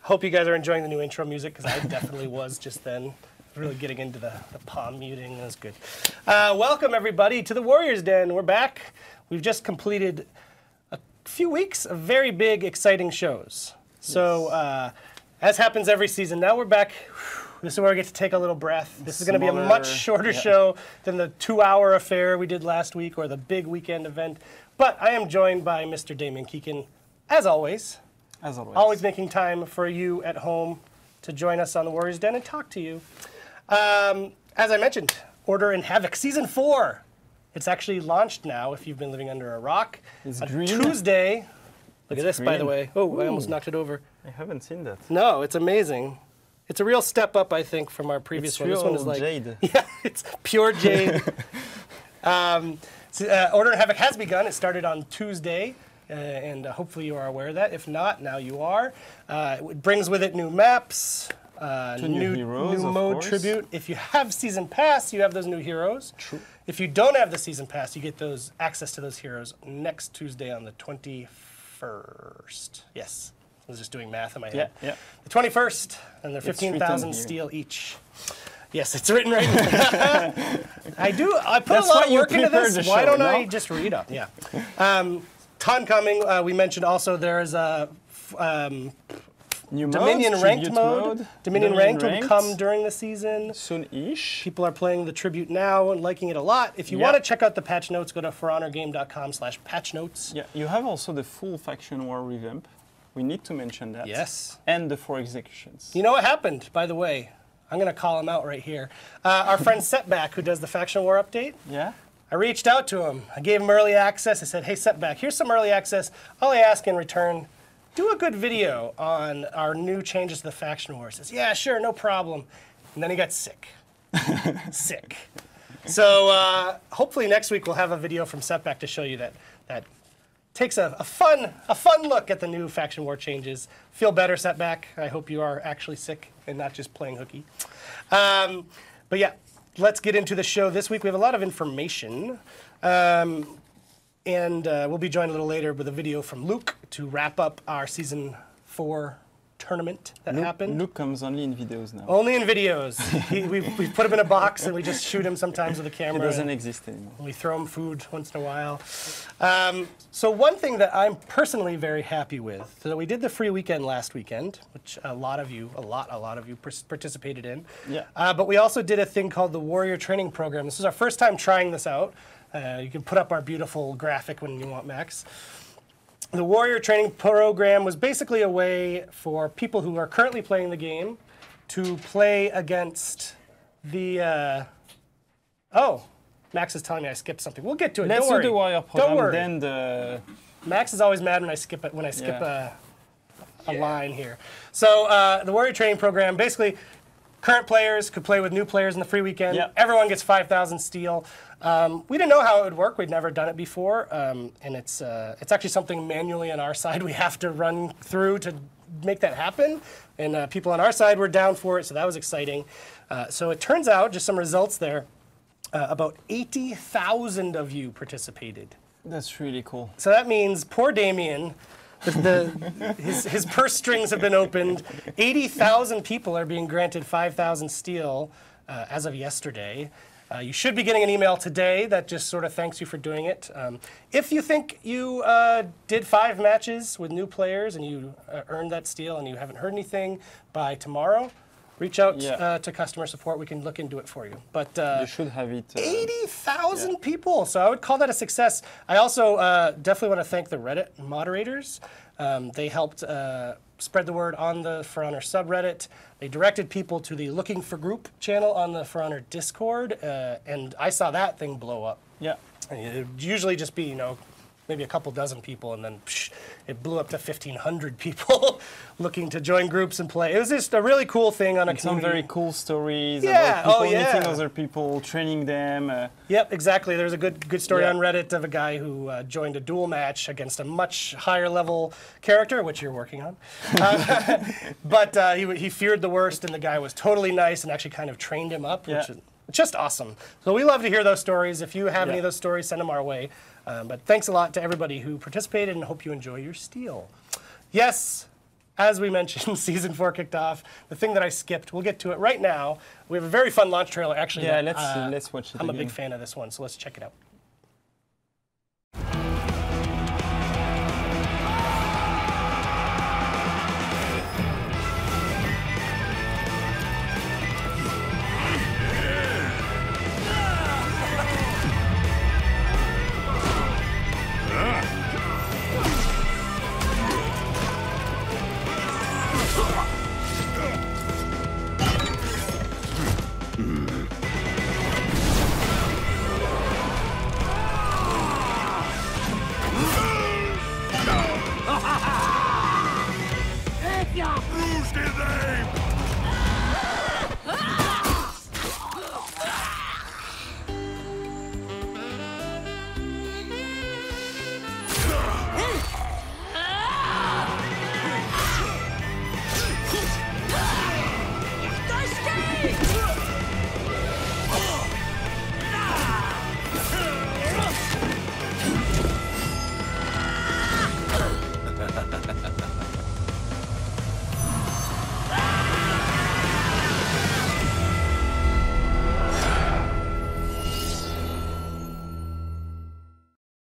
Hope you guys are enjoying the new intro music, because I definitely was just then. Really getting into the palm muting. That was good. Welcome, everybody, to the Warriors Den. We're back. We've just completed a few weeks of very big, exciting shows. So, as happens every season, now we're back. This is where we get to take a little breath. This is going to be a much shorter show than the 2-hour affair we did last week or the big weekend event. But I am joined by Mr. Damien Keegan, as always. As always. Always making time for you at home to join us on the Warriors Den and talk to you. As I mentioned, Order in Havoc Season 4. It's actually launched now if you've been living under a rock. It's on green. Tuesday. Look at this, green. by the way. Oh, I almost Ooh. knocked it over. I haven't seen that. No, it's amazing. It's a real step up, I think, from our previous one. This one is like jade. Yeah, it's pure jade. Order in Havoc has begun. It started on Tuesday, and hopefully you are aware of that. If not, now you are. It brings with it new maps. New heroes, new of mode course. tribute. If you have Season Pass, you have those new heroes. True. If you don't have the Season Pass, you get those access to those heroes next Tuesday on the 21st. Yes, I was just doing math in my head. Yeah. The 21st, and they're It's 15,000 written here. Steel each. Yes, it's written right here. I put That's a lot why of you work into prepared this. the Why show, don't no? I just read up? Yeah. Ton coming. We mentioned also there's a New Dominion modes, ranked tribute mode. Dominion ranked will come during the season. Soon-ish. People are playing the tribute now and liking it a lot. If you want to check out the patch notes, go to forhonorgame.com/patchnotes. Yeah, you have also the full faction war revamp. We need to mention that. Yes. And the 4 executions. You know what happened, by the way? I'm going to call him out right here. Our friend Setback, who does the faction war update, Yeah? I reached out to him. I gave him early access. I said, hey, Setback, here's some early access. All I ask in return, do a good video on our new changes to the faction war. He says, yeah, sure, no problem. And then he got sick. Sick. So hopefully next week we'll have a video from Setback to show you that takes a fun look at the new faction war changes. Feel better, Setback. I hope you are actually sick and not just playing hooky. But yeah, let's get into the show this week. We have a lot of information. And we'll be joined a little later with a video from Luke to wrap up our Season 4 tournament that happened. Luke comes only in videos now. Only in videos. We've put him in a box and we just shoot him sometimes with a camera. It doesn't exist anymore. We throw him food once in a while. So one thing that I'm personally very happy with, so we did the free weekend last weekend, which a lot of you participated in. Yeah. But we also did a thing called the Warrior Training Program. This is our first time trying this out. You can put up our beautiful graphic when you want, Max. The Warrior Training Program was basically a way for people who are currently playing the game to play against the... Oh, Max is telling me I skipped something. We'll get to it. Let's Don't worry. do the Warrior program, Don't worry. then the... Max is always mad when I skip it, a line here. So the Warrior Training Program, basically, current players could play with new players in the free weekend. Yep. Everyone gets 5,000 steel. We didn't know how it would work. We'd never done it before, and it's actually something manually on our side we have to run through to make that happen. And people on our side were down for it, so that was exciting. So it turns out, just some results there, about 80,000 of you participated. That's really cool. So that means poor Damien, his purse strings have been opened. 80,000 people are being granted 5,000 steel as of yesterday. You should be getting an email today that just sort of thanks you for doing it. If you think you did 5 matches with new players and you earned that steel and you haven't heard anything by tomorrow, reach out to customer support. We can look into it for you. But You should have it... 80,000 people, so I would call that a success. I also definitely want to thank the Reddit moderators. They helped spread the word on the For Honor subreddit. They directed people to the Looking for Group channel on the For Honor Discord, and I saw that thing blow up. Yeah. It would usually just be, maybe a couple dozen people, and then it blew up to 1,500 people looking to join groups and play. It was just a really cool thing on a Some community. very cool stories Yeah, about people oh, yeah. meeting other people, training them. Yep, exactly. There's a good story Yeah. on Reddit of a guy who joined a duel match against a much higher level character, which you're working on. But he feared the worst, and the guy was totally nice and actually kind of trained him up, which is just awesome. So we love to hear those stories. If you have any of those stories, send them our way. But thanks a lot to everybody who participated, and hope you enjoy your steel. Yes, as we mentioned, Season 4 kicked off. The thing that I skipped, we'll get to it right now. We have a very fun launch trailer, actually. Yeah, that, let's watch it I'm again. a big fan of this one, so let's check it out.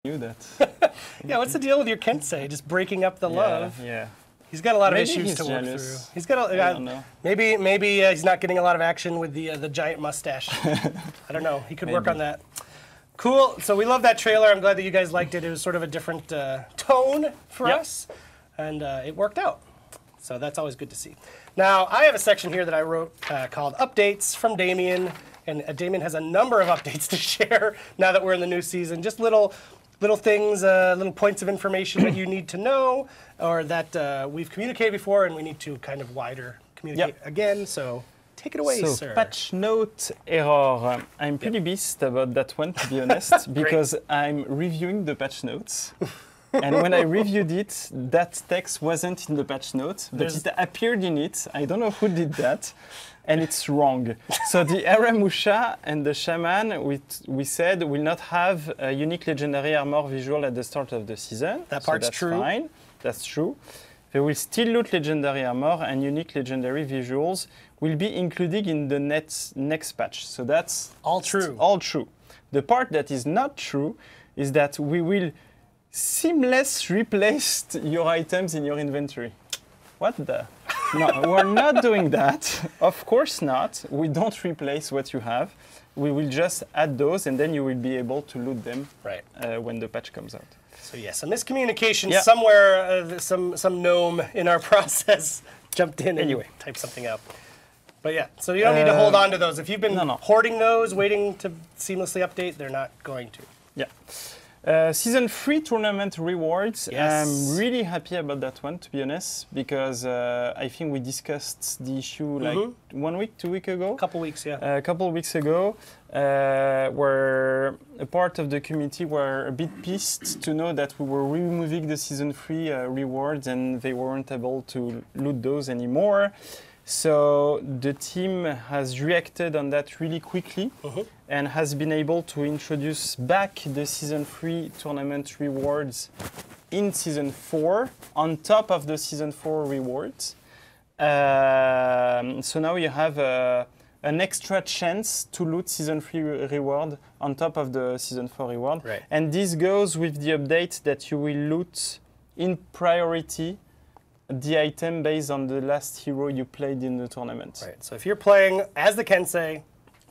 Knew that. Yeah, what's the deal with your Kensei? Just breaking up the love. Yeah. He's got a lot of Maybe issues he's to work jealous. through. He's got I don't know. maybe he's not getting a lot of action with the giant mustache. I don't know. He could work on that. Cool. So we love that trailer. I'm glad that you guys liked it. It was sort of a different tone for us, and it worked out. So that's always good to see. Now, I have a section here that I wrote called Updates from Damien, and Damien has a number of updates to share now that we're in the new season. Just little things, little points of information that you need to know, or that we've communicated before, and we need to kind of wider communicate again. So take it away, So, sir. patch note error. I'm pretty pissed about that one, to be honest, because I'm reviewing the patch notes. And when I reviewed it, that text wasn't in the patch notes, but it appeared in it. I don't know who did that, and it's wrong. So the Aramusha and the Shaman, we said, will not have a unique legendary armor visual at the start of the season. That part's so that's true. Fine. That's true. They will still loot legendary armor, and unique legendary visuals will be included in the next patch. So that's all true. All true. The part that is not true is that we will seamless replace your items in your inventory. What the? No, we're not doing that. Of course not. We don't replace what you have. We will just add those, and then you will be able to loot them when the patch comes out. So yes, a miscommunication somewhere. Some gnome in our process jumped in and typed something out. But yeah, so you don't need to hold on to those. If you've been hoarding those, waiting to seamlessly update, they're not going to. Yeah. Season 3 tournament rewards. Yes. I'm really happy about that one, to be honest, because I think we discussed the issue like 1 week, 2 weeks ago. A couple weeks, yeah. A couple of weeks ago, where a part of the community were a bit pissed to know that we were removing the Season 3 rewards and they weren't able to loot those anymore. So the team has reacted on that really quickly and has been able to introduce back the Season 3 tournament rewards in Season 4 on top of the Season 4 rewards. So now you have an extra chance to loot Season 3 reward on top of the Season 4 reward. Right. And this goes with the update that you will loot in priority the item based on the last hero you played in the tournament. Right. So if you're playing as the Kensei,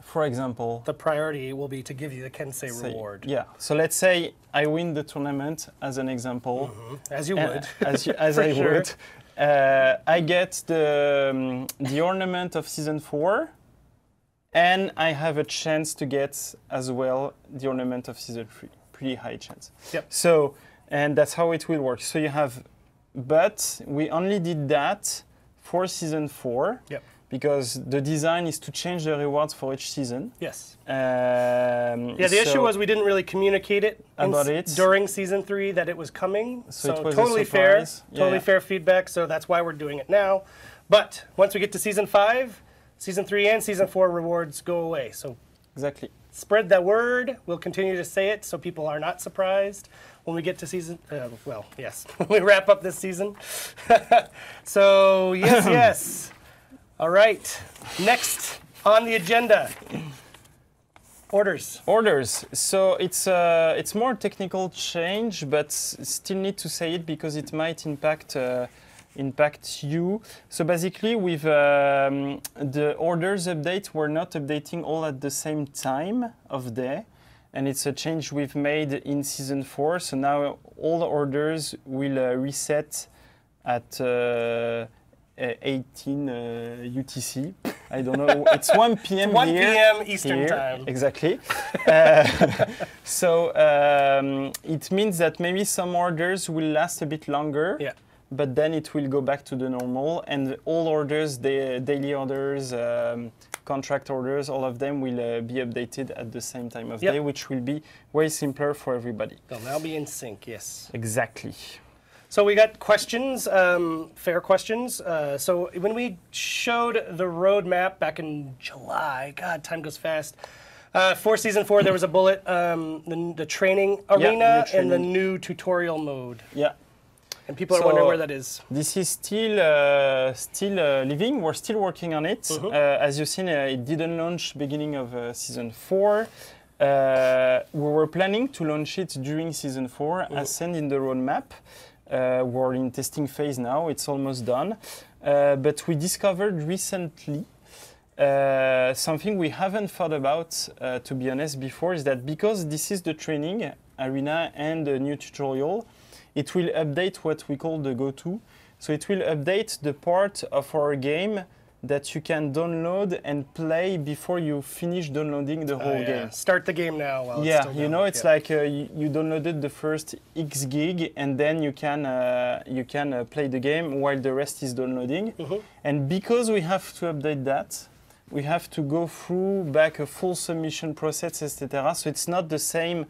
for example, the priority will be to give you the Kensei reward. Yeah. So let's say I win the tournament as an example. As you would. As I would. I get the ornament of Season 4, and I have a chance to get as well the ornament of Season 3. Pretty high chance. Yep. So, and that's how it will work. So you have. But we only did that for Season 4 because the design is to change the rewards for each season. Yes. Yeah, the issue was we didn't really communicate it about it during Season 3 that it was coming. So it was totally a surprise. fair. Totally fair feedback. So that's why we're doing it now. But once we get to Season 5, Season 3 and Season 4 rewards go away. So exactly. Spread that word. We'll continue to say it so people are not surprised. when we get to season, well, yes, when we wrap up this season. So, yes, yes. All right. Next on the agenda, orders. Orders. So it's more technical change, but still need to say it because it might impact you. So basically, with the orders update, we're not updating all at the same time of day, and it's a change we've made in season 4. So now all the orders will reset at 18 UTC. I don't know. It's 1 p.m. It's 1 here. p.m. Eastern Here, time. exactly. So it means that maybe some orders will last a bit longer. Yeah. But then it will go back to the normal, and all orders, the daily orders, contract orders, all of them will be updated at the same time of day, which will be way simpler for everybody. They'll now be in sync, yes. Exactly. So we got questions, fair questions. So when we showed the roadmap back in July, God, time goes fast. For season 4, there was a bullet, the training arena and the new tutorial mode. Yeah. And people are wondering where that is. This is still living. We're still working on it. As you've seen, it didn't launch beginning of season 4. We were planning to launch it during season 4, as sent in the roadmap. We're in testing phase now. It's almost done. But we discovered recently something we haven't thought about, to be honest, before, is that because this is the training arena and the new tutorial, it will update what we call the go-to. So it will update the part of our game that you can download and play before you finish downloading the whole game. Start the game now while it's still you know, it's like you downloaded the first X gig, and then you can play the game while the rest is downloading. And because we have to update that, we have to go through back a full submission process, etc. So it's not the same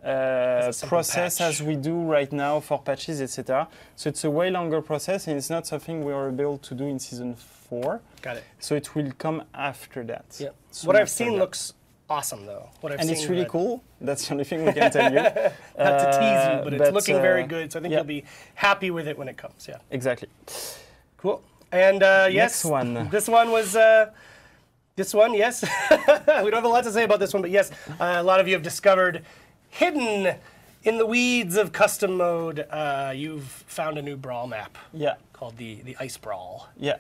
process as we do right now for patches, etc. So it's a way longer process, and it's not something we are able to do in season 4. Got it. So it will come after that. Yeah. What I've seen looks awesome, though. It's really cool. That's the only thing we can tell you. Not to tease you, but it's looking very good. So I think you'll be happy with it when it comes. Yeah. Exactly. Cool. And yes, next one. This one was. This one, yes. We don't have a lot to say about this one, but yes, a lot of you have discovered. Hidden in the weeds of custom mode, you've found a new brawl map. Yeah. Called the Ice Brawl. Yeah.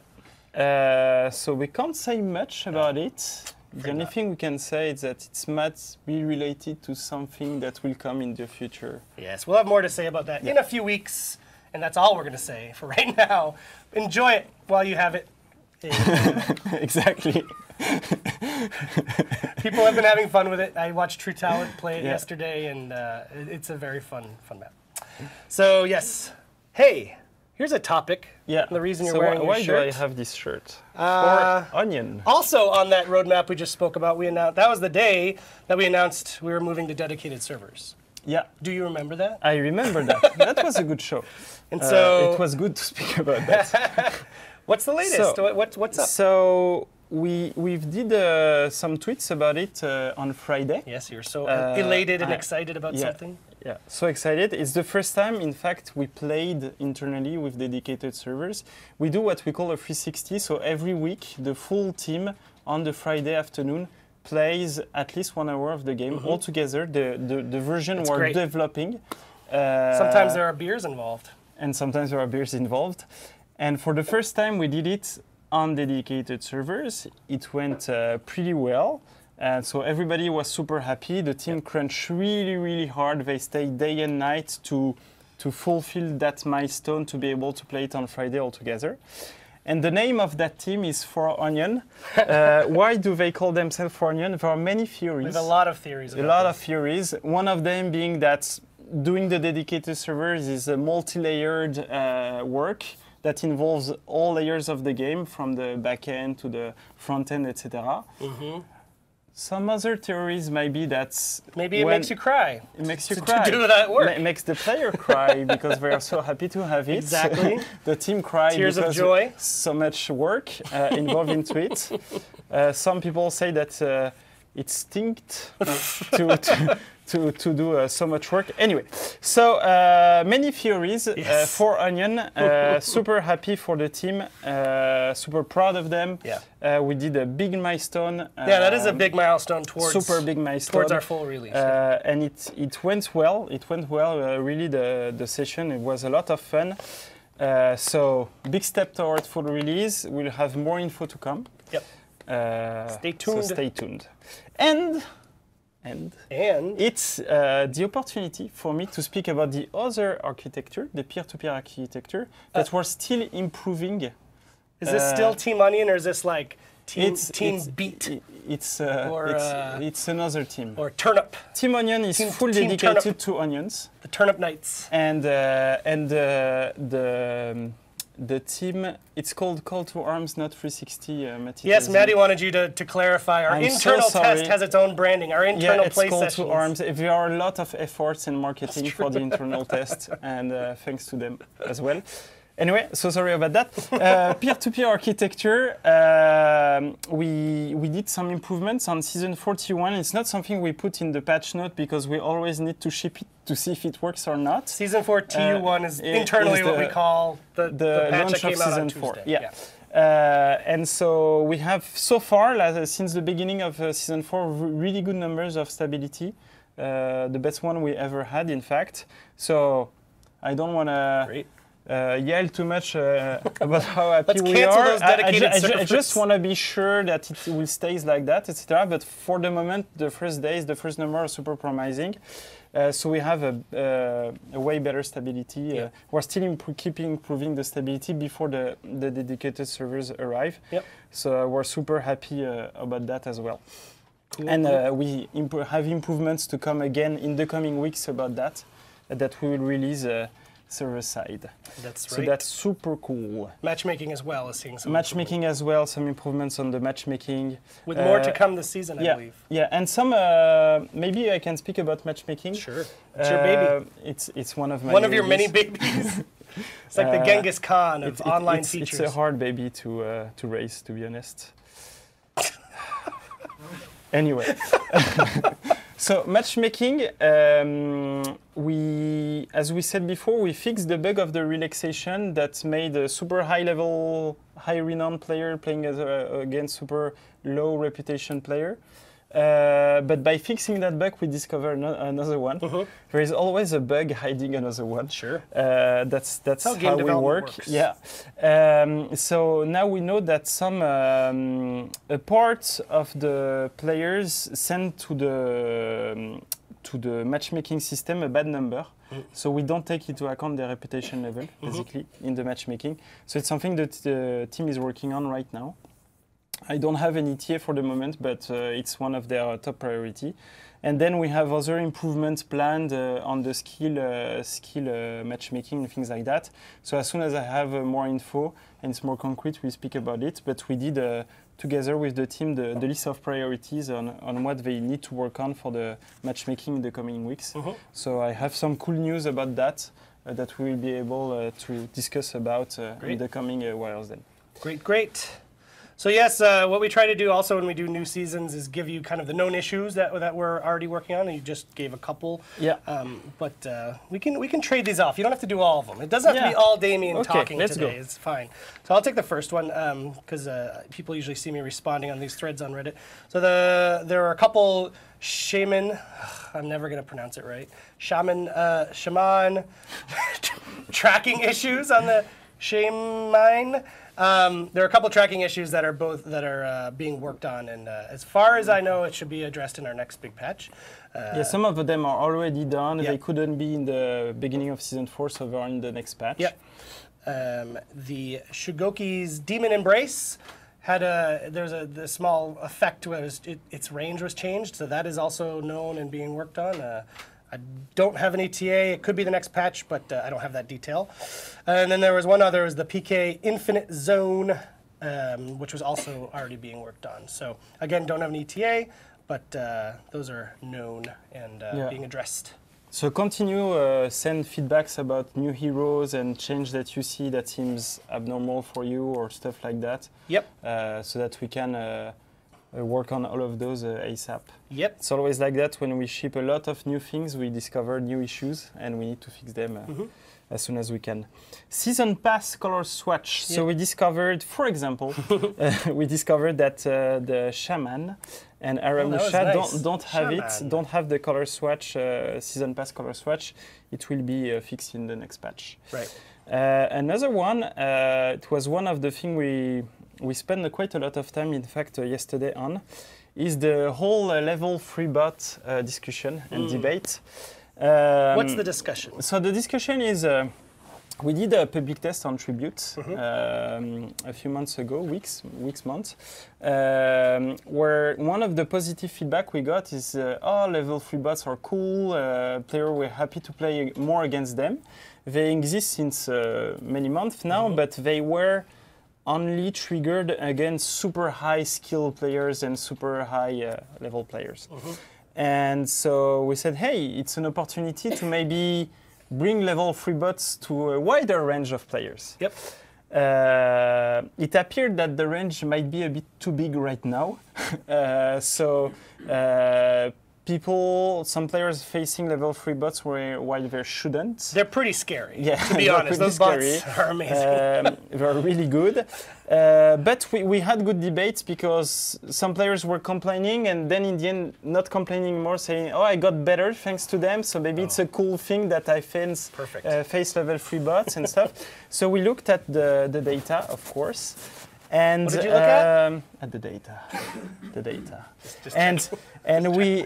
So we can't say much about it. The only thing we can say is that it might be related to something that will come in the future. Yes, we'll have more to say about that in a few weeks, and that's all we're going to say for right now. Enjoy it while you have it. Exactly. People have been having fun with it. I watched True Talent play it yesterday, and it's a very fun map. So yes, hey, here's a topic. Yeah. The reason you're wearing your shirt. Why do I have this shirt? For Onion. Also on that roadmap we just spoke about, we announced that was the day that we announced we were moving to dedicated servers. Yeah. Do you remember that? I remember that. That was a good show. And so it was good to speak about that. What's the latest? So, what's up? So we've did some tweets about it on Friday. Yes, you're so elated and excited about something. Yeah, so excited. It's the first time, in fact, we played internally with dedicated servers. We do what we call a 360. So every week, the full team on the Friday afternoon plays at least 1 hour of the game all together. The version we're developing. Sometimes there are beers involved. And sometimes there are beers involved. And for the first time, we did it on dedicated servers. It went pretty well. And so everybody was super happy. The team crunched really, really hard. They stayed day and night to fulfill that milestone to be able to play it on Friday all together. And the name of that team is For Onion. Why do they call themselves For Onion? There are many theories. There's a lot of theories. Theories. One of them being that doing the dedicated servers is a multi-layered work that involves all layers of the game, from the back end to the front end, etc. Some other theories might be that maybe it makes you cry. It makes you cry. To do that work. It makes the player cry because they are so happy to have it. Exactly. The team cries Tears because of joy. So much work involved into it. Some people say that it stinks to do so much work. Anyway, so many theories for Onion. Super happy for the team. Super proud of them. Yeah. We did a big milestone. Yeah, that is a big milestone towards super big milestone towards our full release. And it went well. It went well. Really, the session. It was a lot of fun. So big step towards full release. We'll have more info to come. Yep. Stay tuned. So stay tuned. And it's the opportunity for me to speak about the other architecture, the peer-to-peer architecture, that we're still improving. Is this still Team Onion, or is this like Team Beat? It's another team. Or Turnip. Team Onion is full dedicated to onions. The Turnip Knights. And the team, it's called Call to Arms, not 360. Yes, Maddie wanted you to clarify. Our internal test has its own branding. Our internal play sessions. It's Call to Arms. There are a lot of efforts in marketing for the internal test, and thanks to them as well. Anyway, so sorry about that. Peer-to-peer architecture, we did some improvements on season 41. It's not something we put in the patch note because we always need to ship it to see if it works or not. Season 4 TU1 is internally what we call the patch that came out on Tuesday. Yeah. And so we have so far, since the beginning of season 4, really good numbers of stability. The best one we ever had, in fact. So I don't want to yell too much about how happy we are. I just want to be sure that it will stay like that, etc. But for the moment, the first days, the first number are super promising. So we have a way better stability. We're still keeping improving the stability before the dedicated servers arrive. Yep. So we're super happy about that as well. Cool. And we have improvements to come again in the coming weeks about that we will release server side. That's right. So that's super cool. Matchmaking as well is seeing some matchmaking as well, some improvements on the matchmaking. With more to come this season, I believe. Yeah, and some, maybe I can speak about matchmaking. Sure. It's your baby. It's one of my One of your many babies. It's like the Genghis Khan of online features. It's a hard baby to raise, to be honest. Anyway. So matchmaking, as we said before, we fixed the bug of the relaxation that made a super high-level, high-renowned player playing against super low reputation player. But by fixing that bug, we discovered another one. There is always a bug hiding another one. Sure. That's how we work. Works. Yeah. So now we know that some a part of the players send to the matchmaking system a bad number. So we don't take into account their reputation level, basically, in the matchmaking. So it's something that the team is working on right now. I don't have an ETA for the moment, but it's one of their top priority. And then we have other improvements planned on the skill matchmaking and things like that. So as soon as I have more info and it's more concrete, we speak about it. But we did, together with the team, the list of priorities on what they need to work on for the matchmaking in the coming weeks. So I have some cool news about that that we will be able to discuss about in the coming whiles then. Great. So yes, what we try to do also when we do new seasons is give you kind of the known issues that we're already working on, and you just gave a couple. Yeah. But we can trade these off. You don't have to do all of them. It doesn't have to be all Damien talking today. Go. It's fine. So I'll take the first one because people usually see me responding on these threads on Reddit. So there are a couple shaman. I'm never gonna pronounce it right. Shaman tracking issues on the shaman. There are a couple tracking issues that are being worked on, and as far as I know, it should be addressed in our next big patch. Yeah, some of them are already done. They couldn't be in the beginning of season 4, so they're in the next patch. Yep. The Shugoki's Demon Embrace had the small effect where its range was changed, so that is also known and being worked on. I don't have an ETA. It could be the next patch, but I don't have that detail. And then there was one other, the PK Infinite Zone, which was also already being worked on. So again, don't have an ETA, but those are known and being addressed. So continue, send feedbacks about new heroes and change that you see that seems abnormal for you or stuff like that. Yep. So that we can work on all of those ASAP. Yep. It's always like that when we ship a lot of new things, we discover new issues and we need to fix them as soon as we can. Season pass color swatch. So we discovered, for example, we discovered that the shaman and Aramusha don't have it, don't have the color swatch, season pass color swatch. It will be fixed in the next patch. Right. Another one, it was one of the things we spent quite a lot of time, in fact, yesterday on, is the whole level 3 bot discussion and debate. What's the discussion? So the discussion is, we did a public test on Tribute a few months ago, months, where one of the positive feedback we got is, oh, level 3 bots are cool, players were happy to play more against them. They exist since many months now, but they were only triggered against super high skill players and super high level players. And so we said, hey, it's an opportunity to maybe bring level 3 bots to a wider range of players. Yep. It appeared that the range might be a bit too big right now. Some players facing level 3 bots while they shouldn't. They're pretty scary, yeah, to be honest. Those bots are amazing. They're really good. But we had good debates because some players were complaining and then in the end not complaining more, saying, oh, I got better thanks to them, so maybe it's a cool thing that I face level 3 bots and stuff. So we looked at the data, of course. And what did you look at? At the data, and we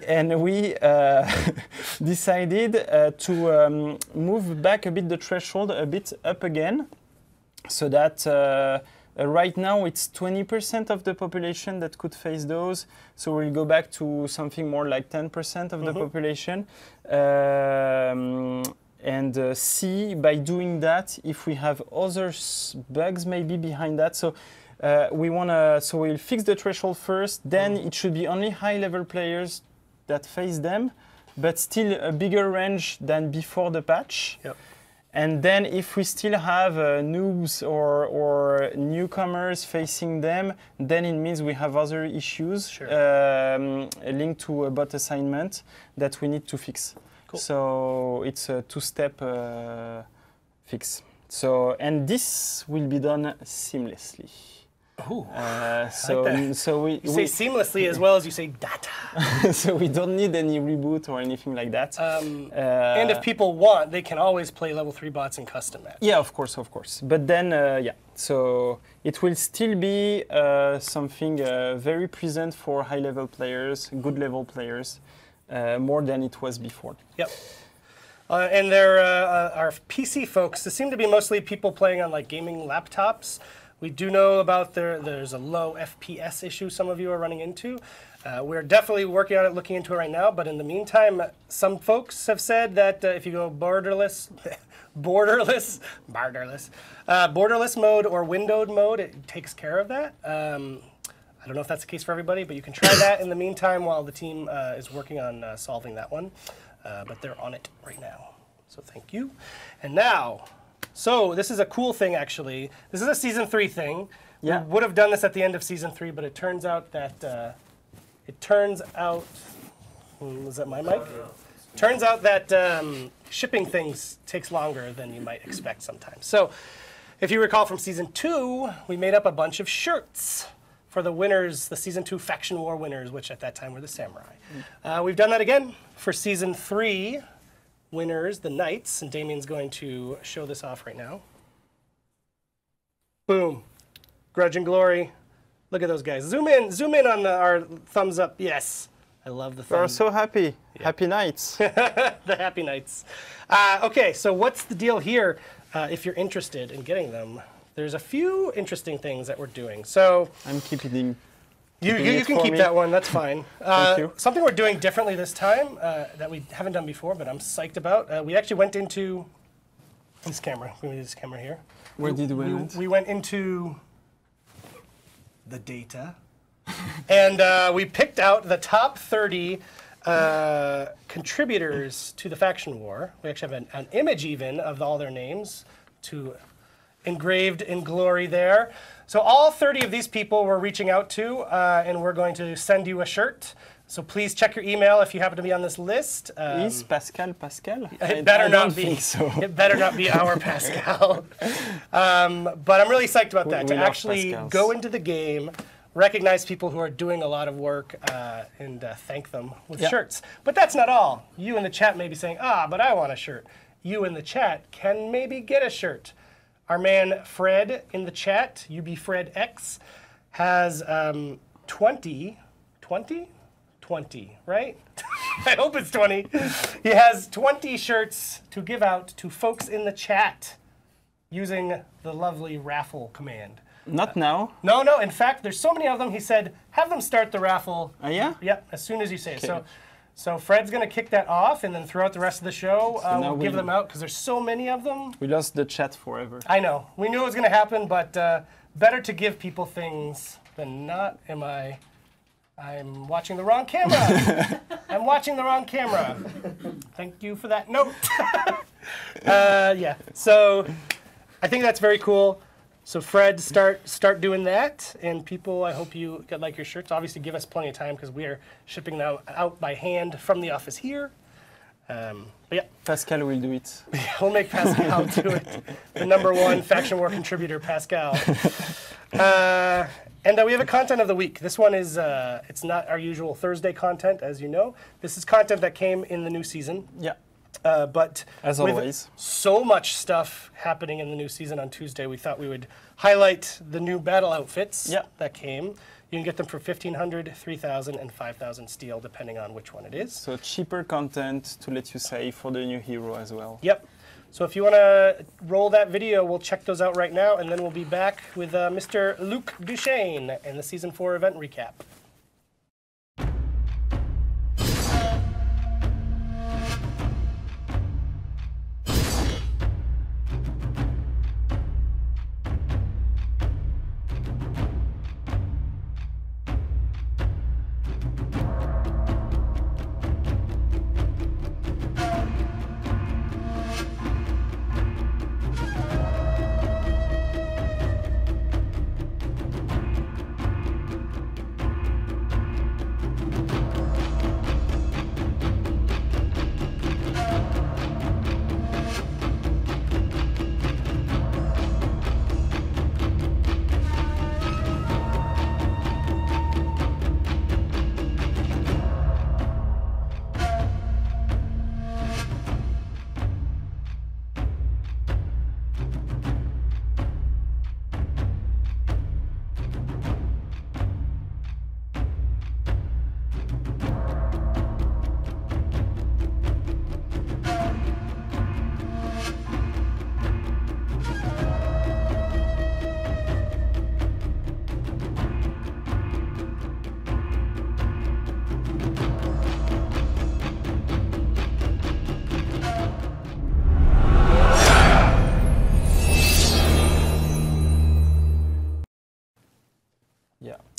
decided to move back a bit the threshold a bit up again, so that right now it's 20% of the population that could face those. So we'll go back to something more like 10% of the population. And see by doing that if we have other bugs maybe behind that. So we'll fix the threshold first, then it should be only high-level players that face them, but still a bigger range than before the patch. Yep. And then if we still have noobs or newcomers facing them, then it means we have other issues linked to a bot assignment that we need to fix. Cool. So it's a two-step fix. So, and this will be done seamlessly. Ooh, so we say seamlessly as well as you say data. So we don't need any reboot or anything like that. And if people want, they can always play level 3 bots in custom match. Yeah, of course. But then, so it will still be something very present for high-level players, good level players, more than it was before. Yep. And there are PC folks. There seem to be mostly people playing on like gaming laptops. We do know about there's a low FPS issue some of you are running into. We're definitely working on it, looking into it right now. But in the meantime, some folks have said that if you go borderless mode or windowed mode, it takes care of that. I don't know if that's the case for everybody, but you can try that in the meantime while the team is working on solving that one. But they're on it right now. So thank you. And now, so this is a cool thing, actually. This is a Season 3 thing. Yeah. We would have done this at the end of Season 3, but it turns out that, was that my mic? Turns out that shipping things takes longer than you might expect sometimes. So if you recall from Season 2, we made up a bunch of shirts for the winners, the Season 2 Faction War winners, which at that time were the Samurai. We've done that again for Season 3 winners, the Knights, and Damien's going to show this off right now. Boom. Grudge and Glory. Look at those guys. Zoom in on our thumbs up. Yes. I love the thumbs. We're so happy. Yeah. Happy Knights. The Happy Knights. Okay, so what's the deal here if you're interested in getting them? There's a few interesting things that we're doing. So I'm keeping you can keep that one. That's fine. Thank you. Something we're doing differently this time that we haven't done before, but I'm psyched about. We actually went into this camera. We need this camera here. Where did we went? We went into the data, and we picked out the top 30 contributors to the Faction War. We actually have an image even of all their names to engraved in glory there. So all 30 of these people we're reaching out to, and we're going to send you a shirt. So please check your email if you happen to be on this list. Is Pascal? It better I not don't be. think so. It better not be our Pascal. But I'm really psyched about that, to actually go into the game, recognize people who are doing a lot of work, and thank them with shirts. But that's not all. You in the chat may be saying, but I want a shirt. You in the chat can maybe get a shirt. Our man Fred in the chat, UBFredX, has 20, right? I hope it's 20. He has 20 shirts to give out to folks in the chat using the lovely raffle command. Not now. No. In fact, there's so many of them. He said, have them start the raffle. Yeah? Yep, as soon as you say it. So Fred's going to kick that off, and then throughout the rest of the show, we'll give them out, because there's so many of them. We lost the chat forever. I know. We knew it was going to happen, but better to give people things than not. I'm watching the wrong camera. I'm watching the wrong camera. Thank you for that note. Yeah, so I think that's very cool. So Fred, start doing that, and people, I hope you like your shirts. Obviously, give us plenty of time, because we are shipping them out by hand from the office here. But yeah, Pascal will do it. We'll make Pascal do it. The #1 Faction War contributor, Pascal. And we have a content of the week. This one is, it's not our usual Thursday content, as you know. This is content that came in the new season. Yeah. But as with always, so much stuff happening in the new season on Tuesday, we thought we would highlight the new battle outfits that came. You can get them for 1,500, 3,000, and 5,000 steel, depending on which one it is. So cheaper content, to let you say, for the new hero as well. Yep. So if you want to roll that video, we'll check those out right now, and then we'll be back with Mr. Luc Duchesne and the Season 4 event recap.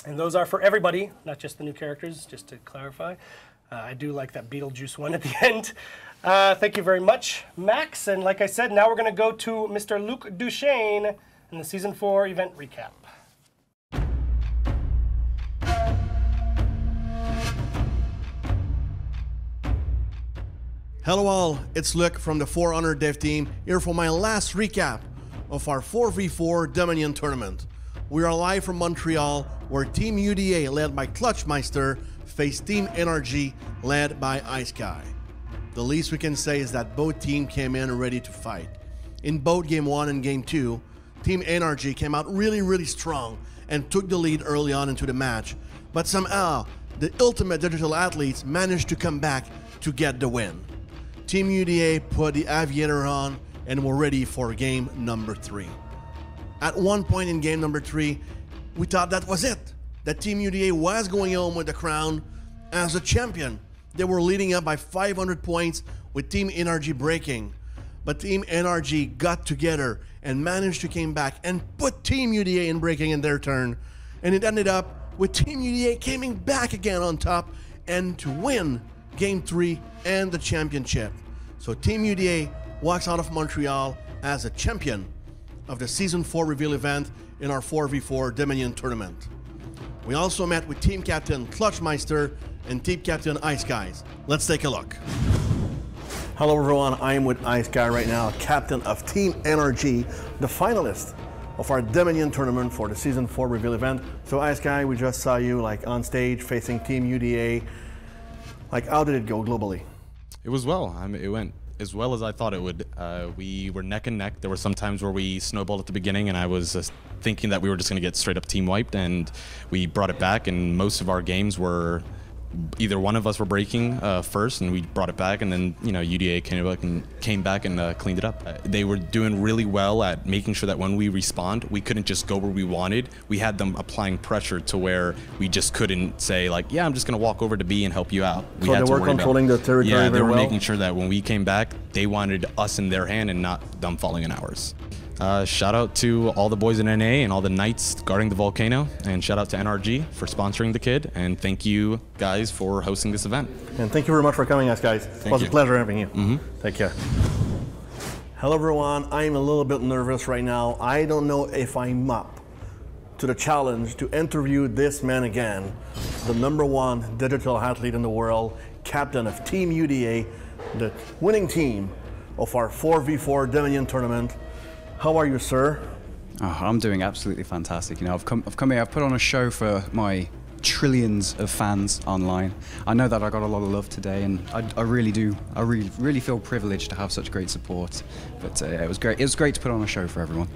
And those are for everybody, not just the new characters, just to clarify. I do like that Beetlejuice one at the end. Thank you very much, Max. And like I said, now we're going to go to Mr. Luc Duchesne and the Season 4 event recap. Hello all, it's Luc from the For Honor dev team, here for my last recap of our 4v4 Dominion tournament. We are live from Montreal, where Team UDA, led by Clutchmeister, faced Team NRG, led by Ice-Sky. The least we can say is that both teams came in ready to fight. In both Game 1 and Game 2, Team NRG came out really strong and took the lead early on into the match, but somehow, the ultimate digital athletes managed to come back to get the win. Team UDA put the Aviator on and were ready for game number 3. At one point in game number 3, we thought that was it. That Team UDA was going home with the crown as a champion. They were leading up by 500 points with Team NRG breaking. But Team NRG got together and managed to come back and put Team UDA in breaking in their turn. And it ended up with Team UDA coming back again on top and to win Game 3 and the championship. So Team UDA walks out of Montreal as a champion. of the Season 4 reveal event in our 4v4 Dominion tournament. We also met with Team Captain Clutchmeister and Team Captain Ice Guys. Let's take a look. Hello everyone, I am with Ice Guy right now, captain of Team NRG, the finalist of our Dominion tournament for the Season 4 reveal event. So Ice Guy, we just saw you like on stage facing Team UDA. Like, how did it go globally? It was well. It went as well as I thought it would. We were neck and neck. There were some times where we snowballed at the beginning, and I was thinking that we were just going to get straight up team wiped, and we brought it back, and most of our games were either one of us were breaking first, and we brought it back, and then UDA came back and cleaned it up. They were doing really well at making sure that when we respawned, we couldn't just go where we wanted. We had them applying pressure to where we just couldn't say like, yeah, I'm just going to walk over to B and help you out. So they were controlling the territory very well? Yeah, they were making sure that when we came back, they wanted us in their hand and not them falling in ours. Shout out to all the boys in NA and all the knights guarding the volcano, and shout out to NRG for sponsoring the kid, and thank you guys for hosting this event. And thank you very much for coming, guys. It was a pleasure having you. Take care. Hello everyone, I'm a little bit nervous right now. I don't know if I'm up to the challenge to interview this man again, the #1 digital athlete in the world, captain of Team UDA, the winning team of our 4v4 Dominion tournament. How are you, sir? Oh, I'm doing absolutely fantastic. I've come here, I've put on a show for my trillions of fans online. I know that I got a lot of love today, and I really do. I really feel privileged to have such great support. But it was great. It was great to put on a show for everyone.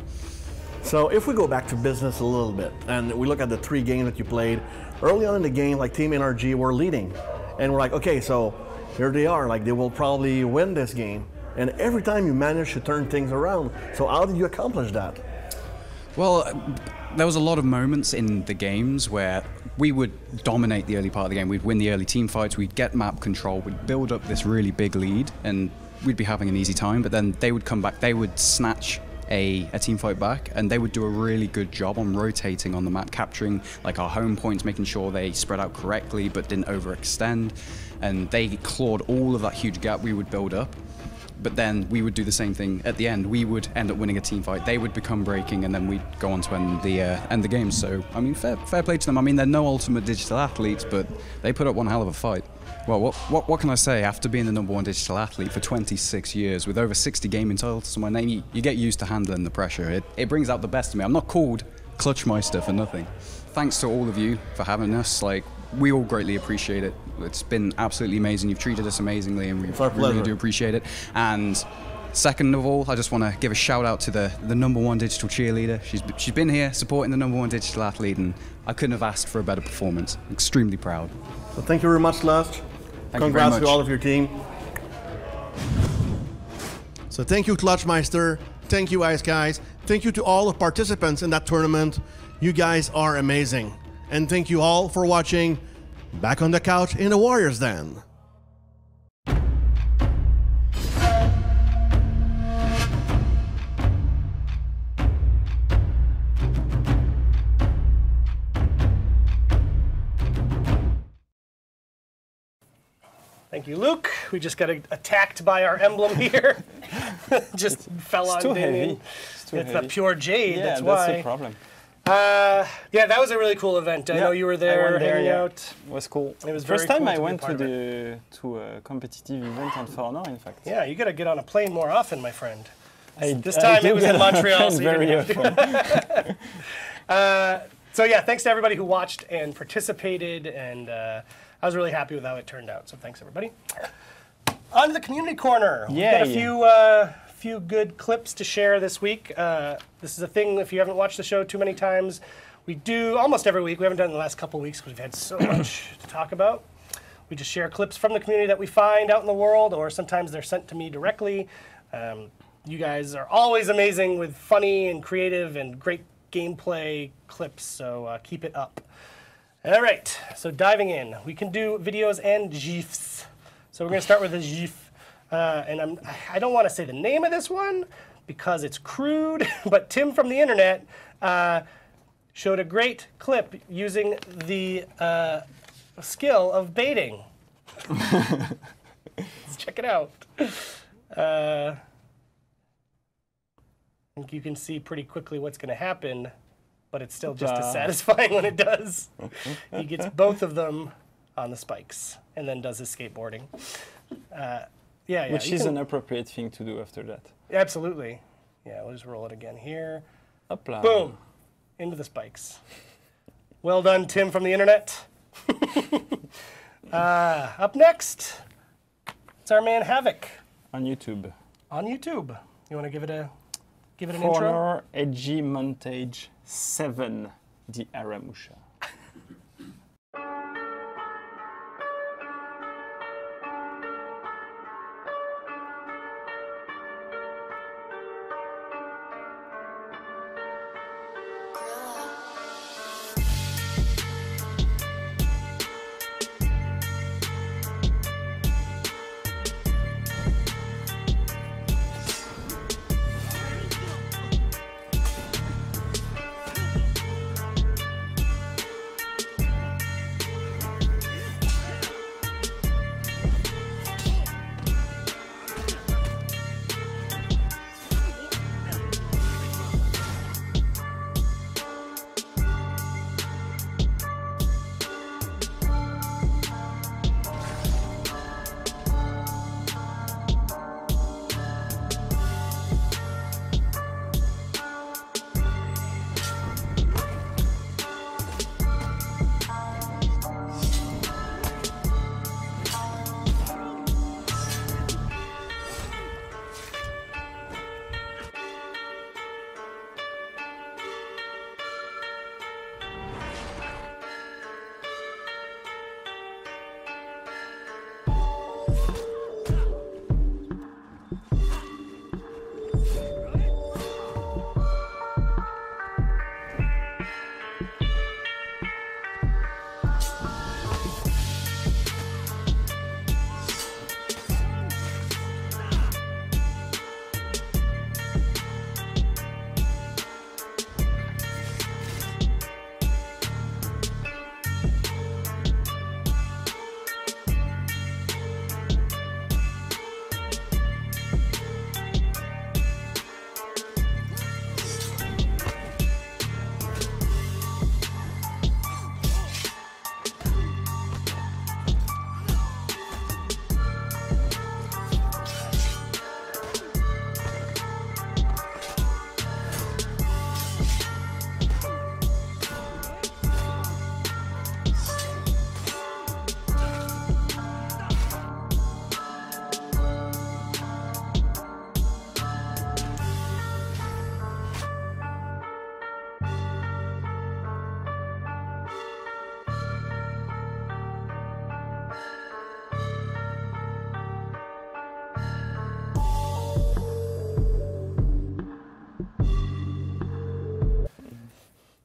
So if we go back to business a little bit, and we look at the 3 games that you played, early on in the game, like Team NRG were leading. And we're like, okay, so here they are, like they will probably win this game. And every time you manage to turn things around. So how did you accomplish that? Well, there was a lot of moments in the games where we would dominate the early part of the game. We'd win the early team fights, we'd get map control, we'd build up this really big lead, and we'd be having an easy time. But then they would come back, they would snatch a team fight back, and they would do a really good job on rotating on the map, capturing like our home points, making sure they spread out correctly but didn't overextend. And they clawed all of that huge gap we would build up. But then we would do the same thing at the end. We would end up winning a team fight. They would become breaking, and then we'd go on to end the game. So, I mean, fair play to them. I mean, they're no ultimate digital athletes, but they put up one hell of a fight. Well, what can I say? After being the #1 digital athlete for 26 years, with over 60 gaming titles to my name, you get used to handling the pressure. It brings out the best of me. I'm not called Clutchmeister for nothing. Thanks to all of you for having us. Like, we all greatly appreciate it. It's been absolutely amazing. You've treated us amazingly, and we really do appreciate it. And second of all, I just want to give a shout out to the #1 digital cheerleader. She's been here supporting the #1 digital athlete, and I couldn't have asked for a better performance. Extremely proud. So thank you very much, Last. Congrats to all of your team. So thank you, Clutchmeister. Thank you, Ice Guys. Thank you to all the participants in that tournament. You guys are amazing. And thank you all for watching Back on the Couch in the Warriors Den. Thank you, Luke. We just got attacked by our emblem here. Just fell on Damien. It's the pure jade, Yeah, that's why. That's the problem. Yeah, that was a really cool event. I know you were there hanging out. It was cool. It was First very time cool I went to a competitive event on For Honor, in fact. Yeah, you got to get on a plane more often, my friend. This time it was in Montreal. So very often. So yeah, thanks to everybody who watched and participated, and I was really happy with how it turned out. So thanks everybody. On to the community corner. We've got a few good clips to share this week. This is a thing, if you haven't watched the show too many times, we do almost every week. We haven't done it in the last couple of weeks because we've had so much to talk about. We just share clips from the community that we find out in the world, or sometimes they're sent to me directly. You guys are always amazing with funny and creative and great gameplay clips, so keep it up. All right, so diving in. We can do videos and GIFs. So we're going to start with a GIF. And I don't want to say the name of this one because it's crude, but Tim from the internet showed a great clip using the skill of baiting. Let's check it out. I think you can see pretty quickly what's going to happen, but it's still just as satisfying when it does. He gets both of them on the spikes and then does his skateboarding. Yeah. Which is an appropriate thing to do after that. Absolutely. Yeah, we'll just roll it again here. Hopla. Boom. Into the spikes. Well done, Tim from the internet. Up next, it's our man Havoc. On YouTube. On YouTube. You want to give it an intro? Corner Edgy Montage 7, the Aramusha.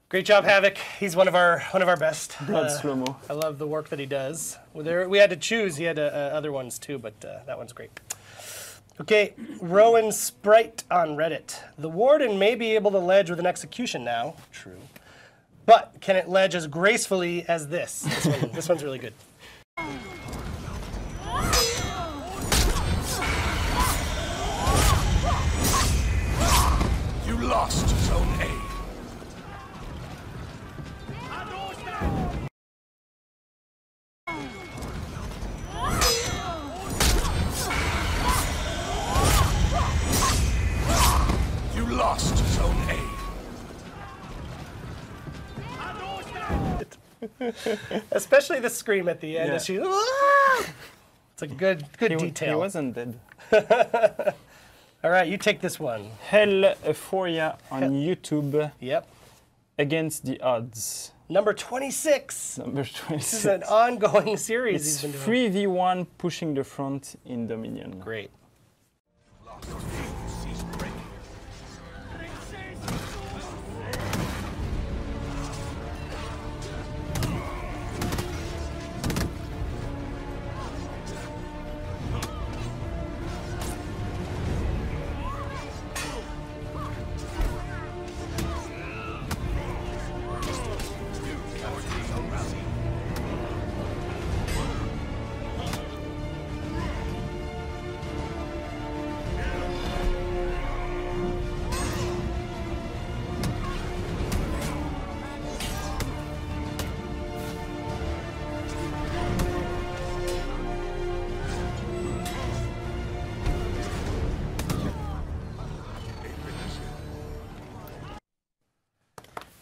Great job, Havoc. He's one of our best. Blood slow-mo. I love the work that he does. We had to choose. He had other ones too, but that one's great. Okay, Rowan Sprite on Reddit. The Warden may be able to ledge with an execution now. True. But can it ledge as gracefully as this? This one's really good. You lost Zone A. You lost Zone A. Especially the scream at the end. Yeah. As she, "Ah!" It's a good detail. He wasn't dead. All right, you take this one. Hell Euphoria on YouTube Yep. against the odds. Number 26. Number 26. This is an ongoing series It's he's been doing. 3v1 pushing the front in Dominion. Great.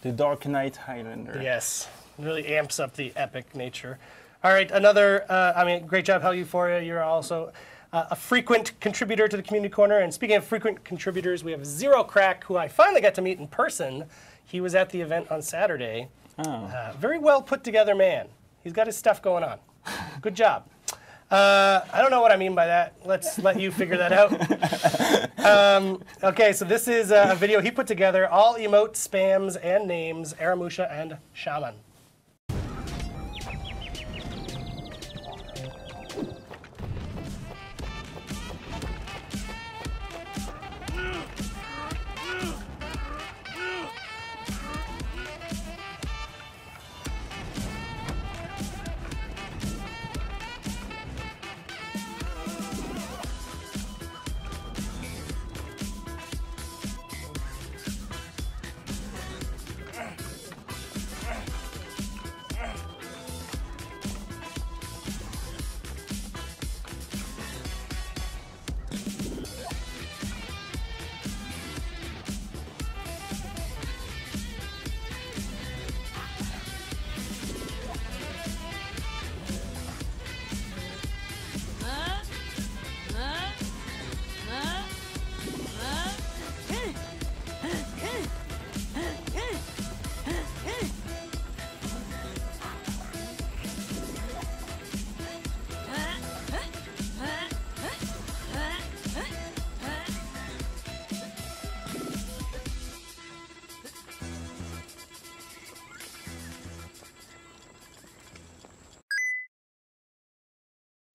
The Dark Knight Highlander. Yes, really amps up the epic nature. All right, another, great job, Hell Euphoria. You're also a frequent contributor to the Community Corner. And speaking of frequent contributors, we have Zero Crack, who I finally got to meet in person. He was at the event on Saturday. Oh. Very well put together man. He's got his stuff going on. Good job. I don't know what I mean by that. Let's let you figure that out. Okay, so this is a video he put together, all emotes, spams, and names, Aramusha and Shaman.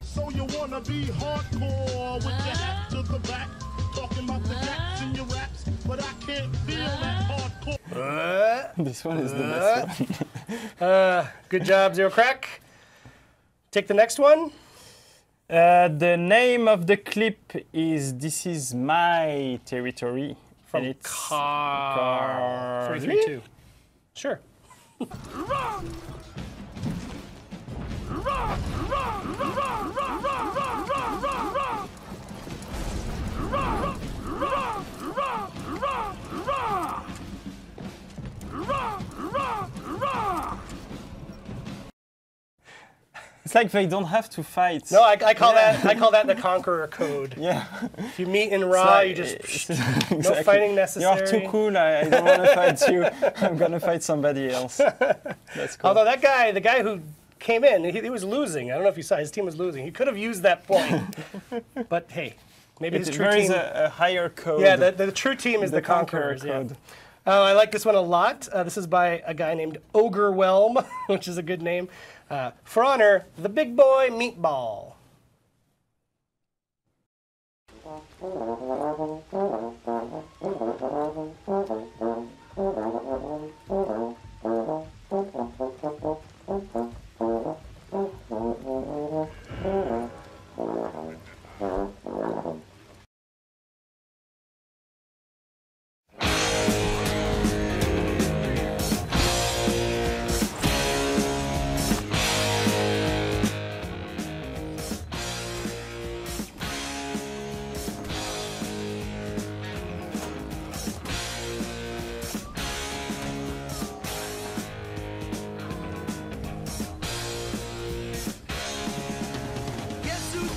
So you wanna be hardcore with your hat to the back, talking about the gaps in your raps, but I can't feel that hardcore. This one is the best one. Good job, Zero Crack. Take the next one. The name of the clip is This Is My Territory. From and it's Car 332. Sure. It's like they don't have to fight. No, I call that the Conqueror code. Yeah. If you meet in Raw, you just exactly. no fighting necessary. You are too cool. I don't want to fight you. I'm gonna fight somebody else. That's cool. Although that guy, the guy who came in, he was losing. I don't know if you saw, his team was losing. He could have used that point. But hey, maybe his true team. There is a higher code. Yeah, the true team is the Conquerors. code. Yeah. Oh, I like this one a lot. This is by a guy named Ogrewhelm, which is a good name. For honor, the big boy meatball.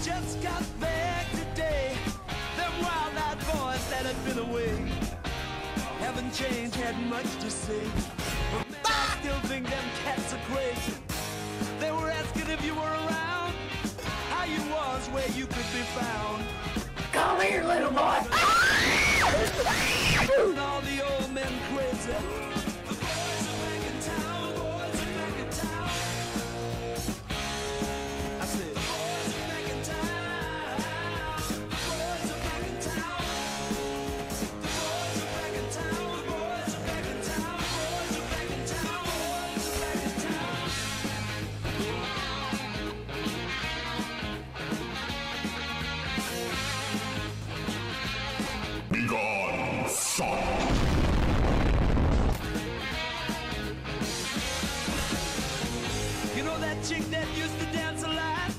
Just got back today. Them wild-eyed boys that had been away haven't changed, had much to say. But man, I still think them cats are crazy. They were asking if you were around, how you was, where you could be found. Come here, little boy. And all the old men crazy. The boys are back in town. The boys are back in town. I said. Begone, son. You know that chick that used to dance a lot?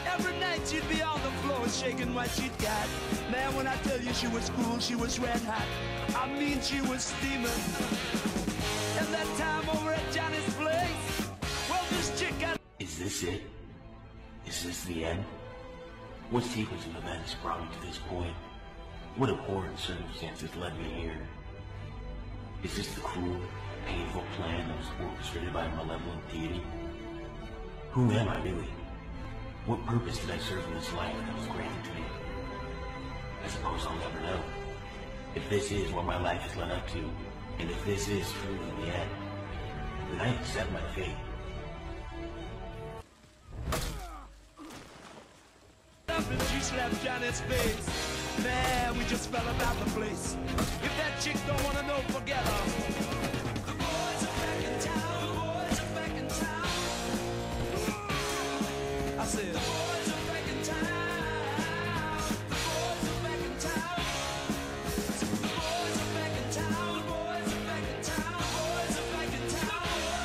Every night she'd be on the floor shaking what she'd got. Man, when I tell you she was cool, she was red hot. I mean, she was steaming. And that time over at Johnny's place, well, this chick got. Is this it? Is this the end? What sequence of events brought me to this point? What abhorrent circumstances led me here? Is this the cruel, painful plan that was orchestrated by a malevolent deity? Who am I really? What purpose did I serve in this life that was granted to me? I suppose I'll never know. If this is what my life has led up to, and if this is truly the end, then I accept my fate. And she slapped Johnny's face. Man, we just fell about the place. If that chick don't wanna know, forget her. The boys are back in town. The boys are back in town. I said, the boys are back in town. The boys are back in town. I said, the boys are back in town. The boys are back in town. The boys are back in town.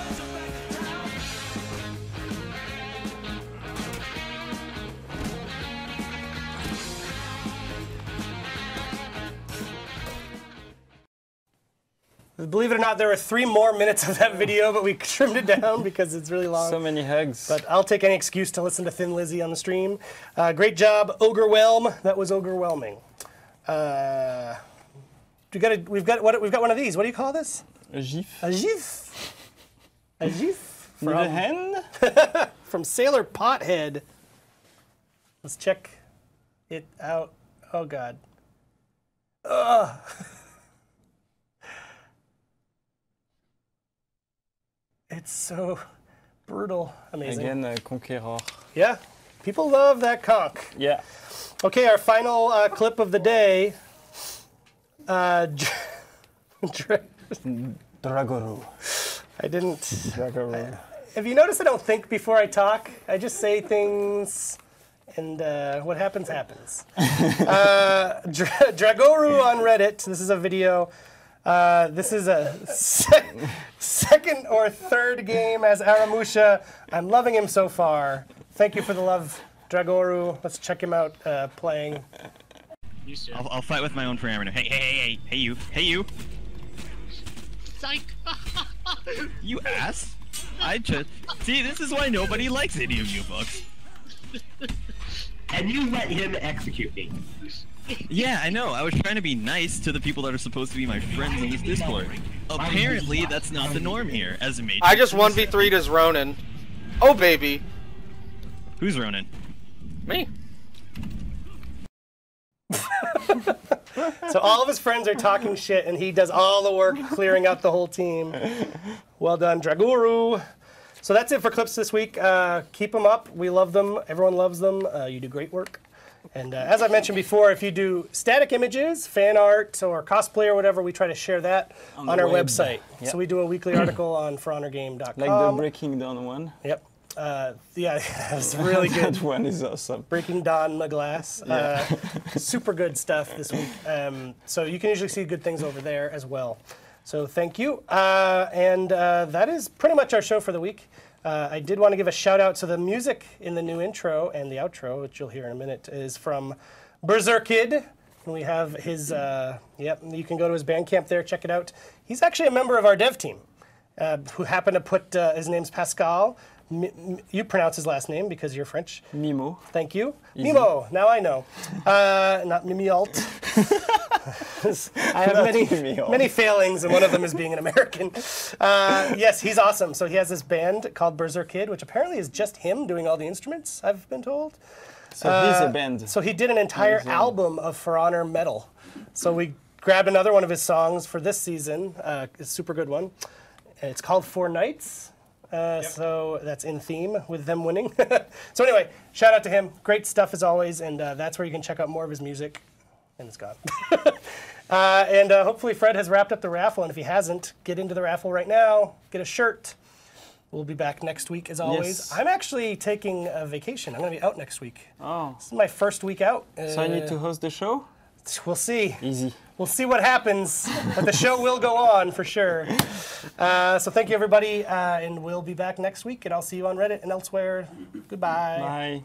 The boys are back in town. Believe it or not, there were 3 more minutes of that video, but we trimmed it down because it's really long. So many hugs. But I'll take any excuse to listen to Thin Lizzy on the stream. Great job, Ogrewhelm. That was overwhelming. We've got one of these. What do you call this? A gif. A gif. A gif. From the hen? From Sailor Pothead. Let's check it out. Oh God. Ugh. It's so brutal. Amazing. Again, Conqueror. Yeah, people love that conch. Yeah. Okay, our final clip of the day. Dragoru. I didn't. Dragoru. If you notice, I don't think before I talk. I just say things, and what happens, happens. Dragoru on Reddit. This is a video. This is a second or third game as Aramusha. I'm loving him so far. Thank you for the love, Dragoru. Let's check him out playing. I'll fight with my own parameter. Hey, you. Psych. You ass. I just... See, this is why nobody likes any of you folks. And you let him execute me. Yeah, I know. I was trying to be nice to the people that are supposed to be my friends in this Discord. Apparently, that's not the norm here, as a major. I just 1v3'd as Ronin. Oh, baby. Who's Ronin? Me. So all of his friends are talking shit, and he does all the work clearing out the whole team. Well done, Dragoru. So that's it for clips this week. Keep them up. We love them. Everyone loves them. You do great work. And as I mentioned before, if you do static images, fan art, or cosplay or whatever, we try to share that on our website. Yep. So we do a weekly article on forhonorgame.com. Like the Breaking Dawn one. Yep. Yeah, that's really good. That one is awesome. Breaking Dawn McGlass. Yeah. Super good stuff this week. So you can usually see good things over there as well. So thank you. And that is pretty much our show for the week. I did want to give a shout out. So the music in the new intro and the outro, which you'll hear in a minute, is from Berserk Kid. And we have his, you can go to his Bandcamp there, check it out. He's actually a member of our dev team who happened to put, his name's Pascal. You pronounce his last name because you're French. Mimo. Thank you. Easy. Mimo, now I know. Not Mimialt. I have many failings, and one of them is being an American. Yes, he's awesome. So he has this band called Berserk Kid, which apparently is just him doing all the instruments, I've been told. So he's a band. So he did an entire album of For Honor metal. So we grabbed another one of his songs for this season, a super good one. It's called Four Nights. So that's in theme with them winning. So anyway, shout out to him. Great stuff as always, and that's where you can check out more of his music. And it's gone. And hopefully Fred has wrapped up the raffle, and if he hasn't, get into the raffle right now. Get a shirt. We'll be back next week as always. Yes. I'm actually taking a vacation. I'm going to be out next week. Oh. This is my first week out. So I need to host the show? We'll see. Easy. We'll see what happens, but the show will go on for sure. So thank you, everybody, and we'll be back next week, and I'll see you on Reddit and elsewhere. Goodbye. Bye.